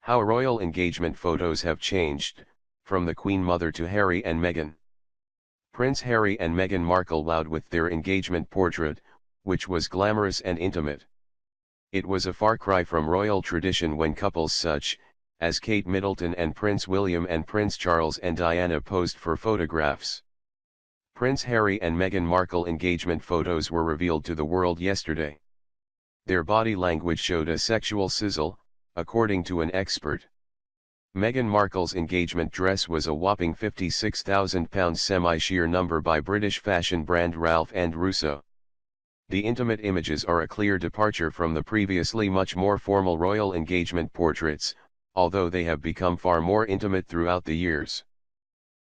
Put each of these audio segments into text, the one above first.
How royal engagement photos have changed, from the Queen Mother to Harry and Meghan. Prince Harry and Meghan Markle wowed with their engagement portrait, which was glamorous and intimate. It was a far cry from royal tradition when couples such as Kate Middleton and Prince William and Prince Charles and Diana posed for photographs. Prince Harry and Meghan Markle engagement photos were revealed to the world yesterday. Their body language showed a sexual sizzle, according to an expert. Meghan Markle's engagement dress was a whopping £56,000 semi-sheer number by British fashion brand Ralph and Russo. The intimate images are a clear departure from the previously much more formal royal engagement portraits, although they have become far more intimate throughout the years.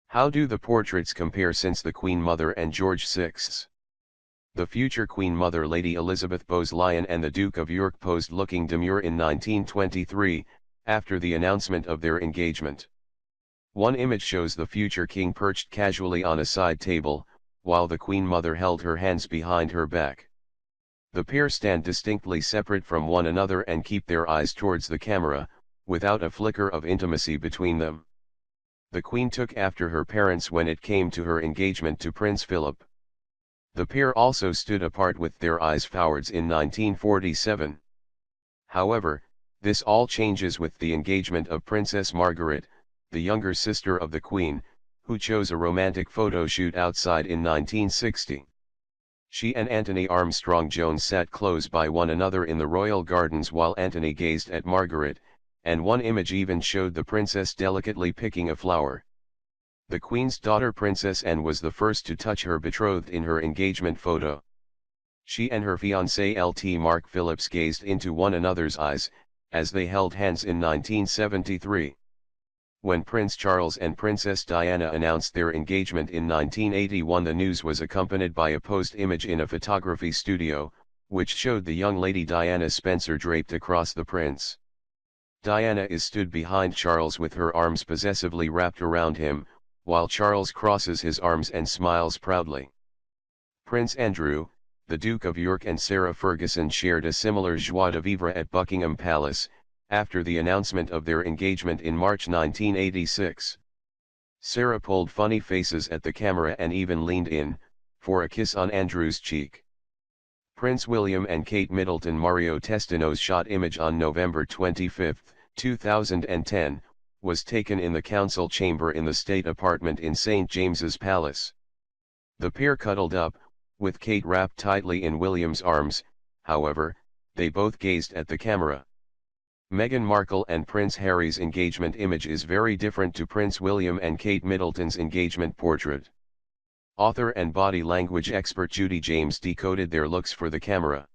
How do the portraits compare since the Queen Mother and George VI's? The future Queen Mother Lady Elizabeth Bowes-Lyon and the Duke of York posed looking demure in 1923, after the announcement of their engagement. One image shows the future king perched casually on a side table, while the Queen Mother held her hands behind her back. The pair stand distinctly separate from one another and keep their eyes towards the camera, without a flicker of intimacy between them. The Queen took after her parents when it came to her engagement to Prince Philip. The pair also stood apart with their eyes forwards in 1947. However, this all changes with the engagement of Princess Margaret, the younger sister of the Queen, who chose a romantic photo shoot outside in 1960. She and Anthony Armstrong-Jones sat close by one another in the royal gardens while Anthony gazed at Margaret, and one image even showed the princess delicately picking a flower. The Queen's daughter Princess Anne was the first to touch her betrothed in her engagement photo. She and her fiancé Lt. Mark Phillips gazed into one another's eyes, as they held hands in 1973. When Prince Charles and Princess Diana announced their engagement in 1981, the news was accompanied by a posed image in a photography studio, which showed the young Lady Diana Spencer draped across the prince. Diana is stood behind Charles with her arms possessively wrapped around him, while Charles crosses his arms and smiles proudly. Prince Andrew, the Duke of York and Sarah Ferguson shared a similar joie de vivre at Buckingham Palace, after the announcement of their engagement in March 1986. Sarah pulled funny faces at the camera and even leaned in, for a kiss on Andrew's cheek. Prince William and Kate Middleton Mario Testino's shot image on November 25, 2010, was taken in the council chamber in the state apartment in St. James's Palace. The pair cuddled up, with Kate wrapped tightly in William's arms. However, they both gazed at the camera. Meghan Markle and Prince Harry's engagement image is very different to Prince William and Kate Middleton's engagement portrait. Author and body language expert Judy James decoded their looks for the camera.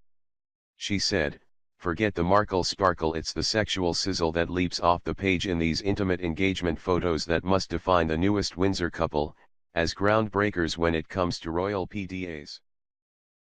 She said, "Forget the Markle sparkle, it's the sexual sizzle that leaps off the page in these intimate engagement photos that must define the newest Windsor couple, as groundbreakers when it comes to royal PDAs."